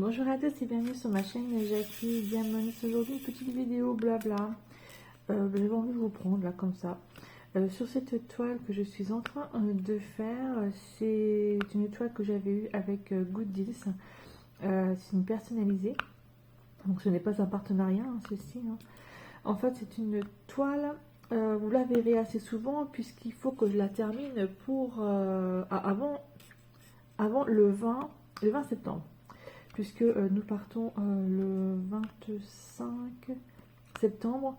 Bonjour à tous et bienvenue sur ma chaîne Jackie Diamond. Aujourd'hui une petite vidéo blabla. J'avais envie de vous prendre là comme ça. Sur cette toile que je suis en train de faire, c'est une toile que j'avais eue avec Good Deals. C'est une personnalisée. Donc ce n'est pas un partenariat, hein, ceci. Hein. En fait c'est une toile, vous la verrez assez souvent puisqu'il faut que je la termine pour avant le 20 septembre. Puisque nous partons le 25 septembre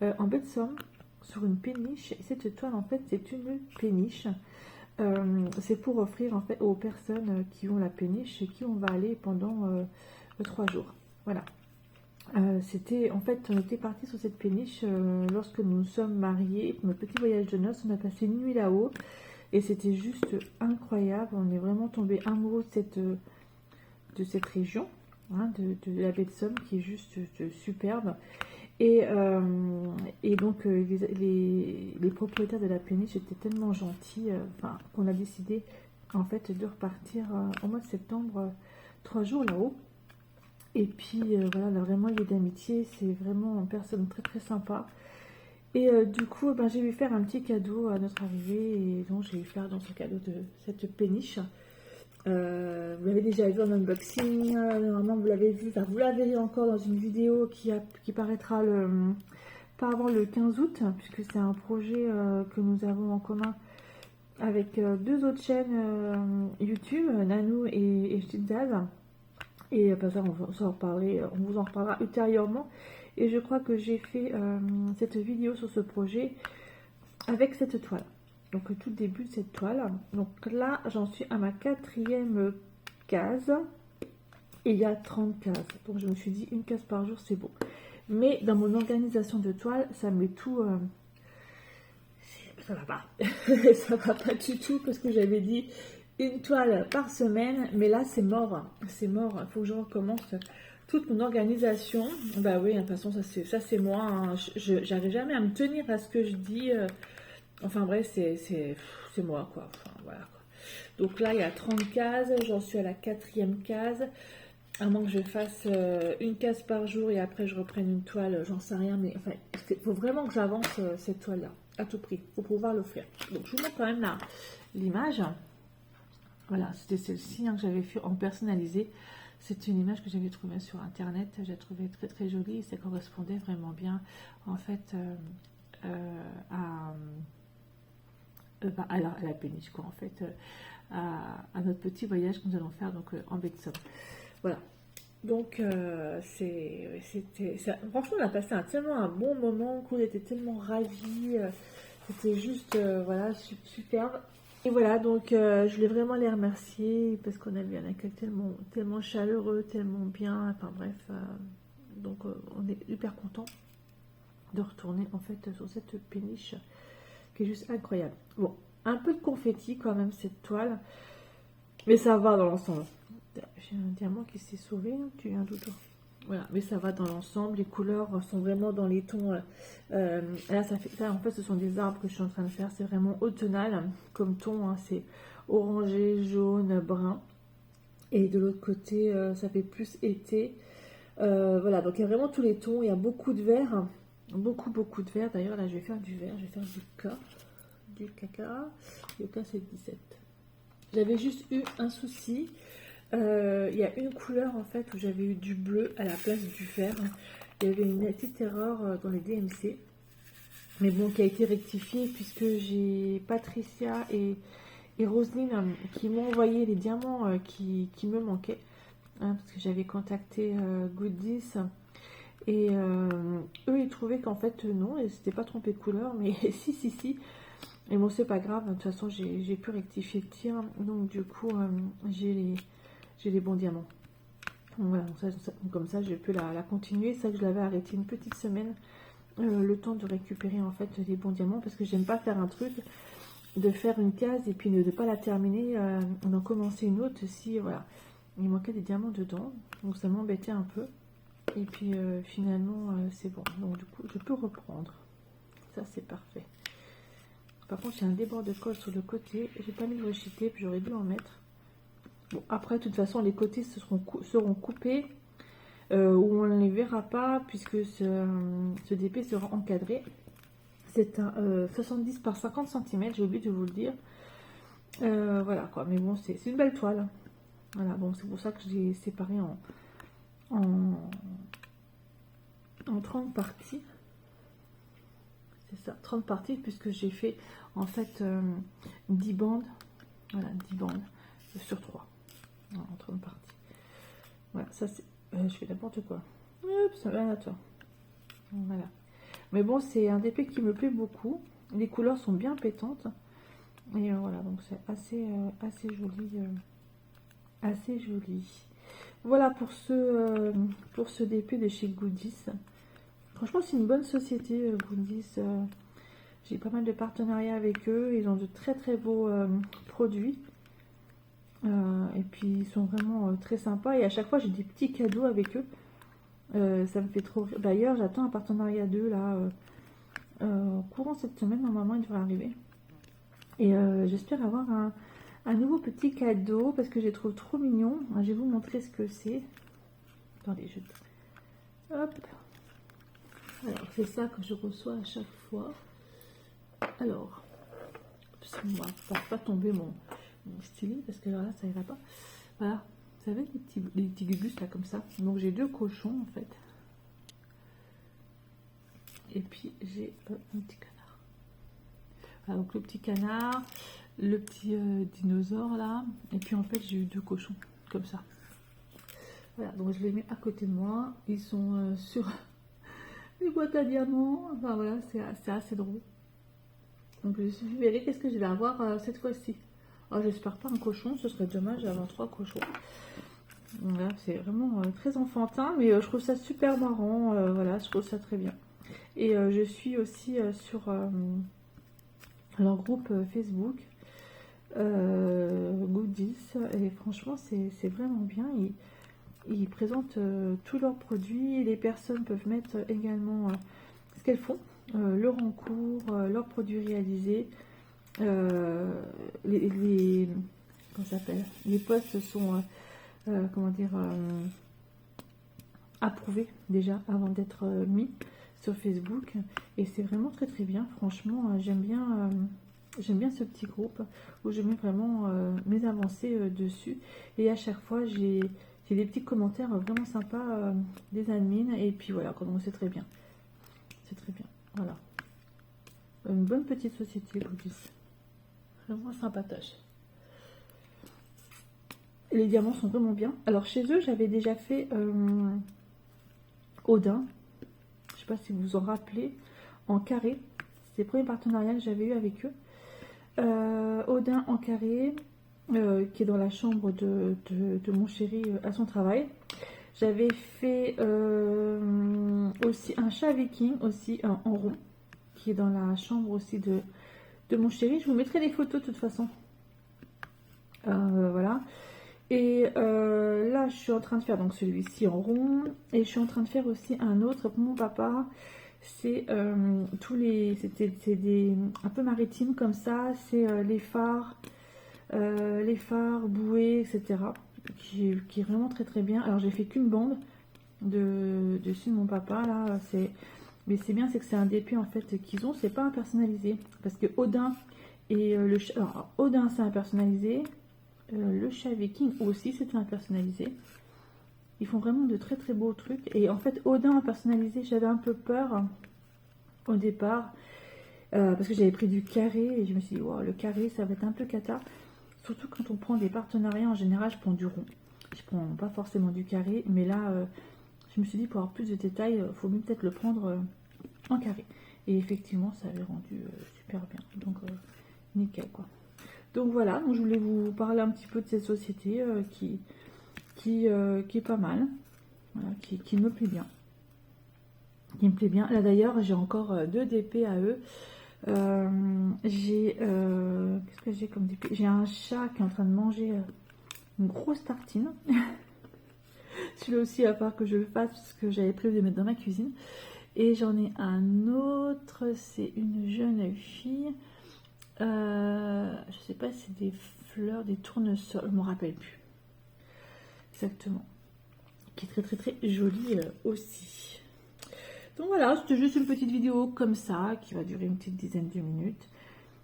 en baie de Somme sur une péniche. Et cette toile en fait c'est une péniche. C'est pour offrir en fait aux personnes qui ont la péniche et qui on va aller pendant 3 jours. Voilà. C'était en fait on était parti sur cette péniche lorsque nous nous sommes mariés pour notre petit voyage de noces. On a passé une nuit là-haut et c'était juste incroyable. On est vraiment tombé amoureux de cette région, hein, de la baie de Somme qui est juste superbe. Et donc les propriétaires de la péniche étaient tellement gentils qu'on a décidé en fait de repartir au mois de septembre 3 jours là-haut. Et puis voilà, on a vraiment lié d'amitié, c'est vraiment une personne très très sympa. Et du coup, j'ai dû faire un petit cadeau à notre arrivée, et donc j'ai dû faire dans ce cadeau de cette péniche. Vous l'avez déjà vu en unboxing, normalement vous l'avez vu, vous la verrez encore dans une vidéo qui paraîtra pas avant le 15 août, puisque c'est un projet que nous avons en commun avec deux autres chaînes YouTube, Nanou et Chitaz. Et ça, on vous en reparlera ultérieurement. Et je crois que j'ai fait cette vidéo sur ce projet avec cette toile. Donc le tout début de cette toile. Donc là, j'en suis à ma 4e case. Et il y a 30 cases. Donc je me suis dit, une case par jour, c'est beau. Mais dans mon organisation de toile, ça met tout... ça va pas. Ça va pas du tout parce que j'avais dit une toile par semaine. Mais là, c'est mort. C'est mort. Il faut que je recommence toute mon organisation. Bah oui, de toute façon, ça c'est moi. Hein. J'arrive jamais à me tenir à ce que je dis. Enfin bref, c'est moi quoi. Enfin, voilà, quoi. Donc là, il y a 30 cases. J'en suis à la 4e case. À moins que je fasse une case par jour et après je reprenne une toile, j'en sais rien. Mais enfin, il faut vraiment que j'avance cette toile-là, à tout prix. Il faut pouvoir l'offrir. Donc je vous montre quand même l'image. Voilà, c'était celle-ci hein, que j'avais fait en personnalisé. C'est une image que j'avais trouvée sur internet. J'ai trouvé très très jolie et ça correspondait vraiment bien en fait à la péniche quoi, en fait, à notre petit voyage que nous allons faire donc en baie de Somme. Voilà. Donc franchement on a passé tellement un bon moment, qu'on était tellement ravis. C'était juste voilà superbe. Et voilà, donc je voulais vraiment les remercier parce qu'on a eu un accueil tellement chaleureux, tellement bien. Enfin bref, donc on est hyper content de retourner en fait sur cette péniche qui est juste incroyable. Bon, un peu de confetti quand même cette toile, mais ça va dans l'ensemble. J'ai un diamant qui s'est sauvé, tu as un doudou. Voilà, mais ça va dans l'ensemble. Les couleurs sont vraiment dans les tons. Là, ça, en fait, ce sont des arbres que je suis en train de faire. C'est vraiment automnal comme ton. Hein, c'est orangé, jaune, brun. Et de l'autre côté, ça fait plus été. Voilà, donc il y a vraiment tous les tons. Il y a beaucoup de vert. Beaucoup de vert. D'ailleurs, là, je vais faire du vert. Je vais faire du caca. Le cas, c'est 17. J'avais juste eu un souci. Il y a une couleur en fait où j'avais eu du bleu à la place du vert. Il y avait une petite erreur dans les DMC, mais bon, qui a été rectifiée puisque j'ai Patricia et Roselyne qui m'ont envoyé les diamants qui me manquaient, hein, parce que j'avais contacté Goodies et eux ils trouvaient qu'en fait non, et c'était pas trompé de couleur, mais si. Et bon, c'est pas grave, de toute façon j'ai pu rectifier le tir, donc du coup j'ai les bons diamants. Donc voilà, comme ça je peux la continuer. C'est ça que je l'avais arrêté une petite semaine, le temps de récupérer en fait les bons diamants, parce que j'aime pas faire un truc de faire une case et puis de ne pas la terminer, d'en commencer une autre si voilà il manquait des diamants dedans, donc ça m'embêtait un peu. Et puis finalement c'est bon, donc du coup je peux reprendre. Ça c'est parfait. Par contre j'ai un débord de colle sur le côté, j'ai pas mis le rechité, puis j'aurais dû en mettre. Bon, après, de toute façon, les côtés seront coupés où on ne les verra pas puisque ce DP sera encadré. C'est un 70 par 50 cm, j'ai oublié de vous le dire. Voilà quoi, mais bon, c'est une belle toile. Voilà, bon, c'est pour ça que je l'ai séparé en 30 parties. C'est ça, 30 parties, puisque j'ai fait en fait 10 bandes. Voilà, 10 bandes sur 3. Voilà, en 30 parties. Voilà, ça c'est. Je fais n'importe quoi. Hop, ça va à toi. Voilà. Mais bon, c'est un DP qui me plaît beaucoup. Les couleurs sont bien pétantes. Et voilà, donc c'est assez joli. Assez joli. Voilà pour ce DP de chez Goodies. Franchement, c'est une bonne société, Goodies. J'ai pas mal de partenariats avec eux. Ils ont de très très beaux produits. Et puis ils sont vraiment très sympas. Et à chaque fois, j'ai des petits cadeaux avec eux. Ça me fait trop rire. D'ailleurs, j'attends un partenariat d'eux là. Courant cette semaine, normalement, il devrait arriver. Et j'espère avoir un nouveau petit cadeau parce que je les trouve trop mignons. Je vais vous montrer ce que c'est. Attendez, hop. Alors, c'est ça que je reçois à chaque fois. Alors, on ne va pas tomber mon stylet parce que là, ça ira pas. Voilà, vous savez, les petits gugus là comme ça. Donc, j'ai 2 cochons en fait. Et puis, j'ai un petit canard. Voilà, donc le petit canard, le petit dinosaure là. Et puis, en fait, j'ai eu 2 cochons comme ça. Voilà, donc je les mets à côté de moi. Ils sont sur les boîtes à diamants. Enfin voilà, c'est assez drôle. Donc je verrai qu'est-ce que je vais avoir cette fois-ci. Alors j'espère pas un cochon, ce serait dommage d'avoir 3 cochons. Voilà, c'est vraiment très enfantin, mais je trouve ça super marrant. Voilà, je trouve ça très bien. Et je suis aussi sur leur groupe Facebook Goodies. Et franchement, c'est vraiment bien. Ils présentent tous leurs produits. Les personnes peuvent mettre également ce qu'elles font, leur en cours, leurs produits réalisés. Comment ça s'appelle, les posts sont comment dire approuvés déjà avant d'être mis sur Facebook. Et c'est vraiment très très bien. Franchement, j'aime bien ce petit groupe où je mets vraiment mes avancées dessus. Et à chaque fois, j'ai des petits commentaires vraiment sympas des admins. Et puis voilà, donc c'est très bien. C'est très bien. Voilà. Une bonne petite société, Goodies. Vraiment sympatoche. Les diamants sont vraiment bien. Alors chez eux, j'avais déjà fait Odin. Je ne sais pas si vous vous en rappelez. En carré. C'est le premier partenariat que j'avais eu avec eux. Odin en carré. Qui est dans la chambre de mon chéri à son travail. J'avais fait aussi un chat viking aussi en rond, qui est dans la chambre aussi de mon chéri. Je vous mettrai des photos de toute façon. Voilà. Et là, je suis en train de faire donc celui-ci en rond. Et je suis en train de faire aussi un autre pour mon papa. C'est c'est des un peu maritime comme ça. C'est les phares, bouées, etc. Qui est vraiment très très bien. Alors j'ai fait qu'une bande dessus de mon papa là. Mais c'est bien, c'est que c'est un DP en fait qu'ils ont. C'est pas un personnalisé parce que Odin et alors, Odin c'est un personnalisé. Le chat viking aussi c'était un personnalisé. Ils font vraiment de très très beaux trucs. Et en fait Odin en personnalisé, j'avais un peu peur au départ parce que j'avais pris du carré et je me suis dit wow, le carré ça va être un peu cata. Surtout quand on prend des partenariats, en général je prends du rond. Je prends pas forcément du carré, mais là je me suis dit pour avoir plus de détails, il faut mieux peut-être le prendre en carré. Et effectivement ça avait rendu super bien. Donc nickel quoi. Donc voilà, donc je voulais vous parler un petit peu de cette société qui est pas mal, voilà, qui me plaît bien. Qui me plaît bien. Là d'ailleurs, j'ai encore 2 DP à eux. Qu'est-ce que j'ai comme DP? J'ai un chat qui est en train de manger une grosse tartine. Celui-là aussi, à part que je le fasse, parce que j'avais prévu de mettre dans ma cuisine. Et j'en ai un autre, c'est une jeune fille. Je sais pas si c'est des fleurs, des tournesols, je me rappelle plus. exactement. Qui est très très très jolie aussi. Donc voilà, c'était juste une petite vidéo comme ça, qui va durer une petite dizaine de minutes.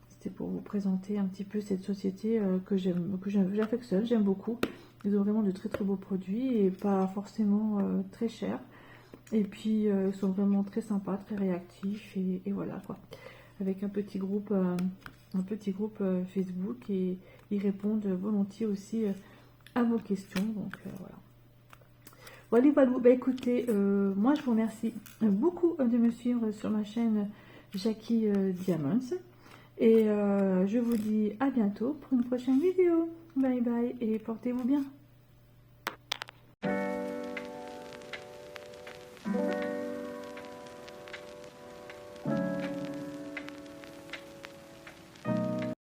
C'était pour vous présenter un petit peu cette société que j'affectionne, j'aime beaucoup. Ils ont vraiment de très très beaux produits et pas forcément très chers. Et puis ils sont vraiment très sympas, très réactifs et voilà quoi. Avec un petit groupe Facebook et ils répondent volontiers aussi à vos questions. Donc voilà. Voilà, voilà. Bah, écoutez, moi je vous remercie beaucoup de me suivre sur ma chaîne Jackie Diamonds. Et je vous dis à bientôt pour une prochaine vidéo. Bye bye et portez-vous bien.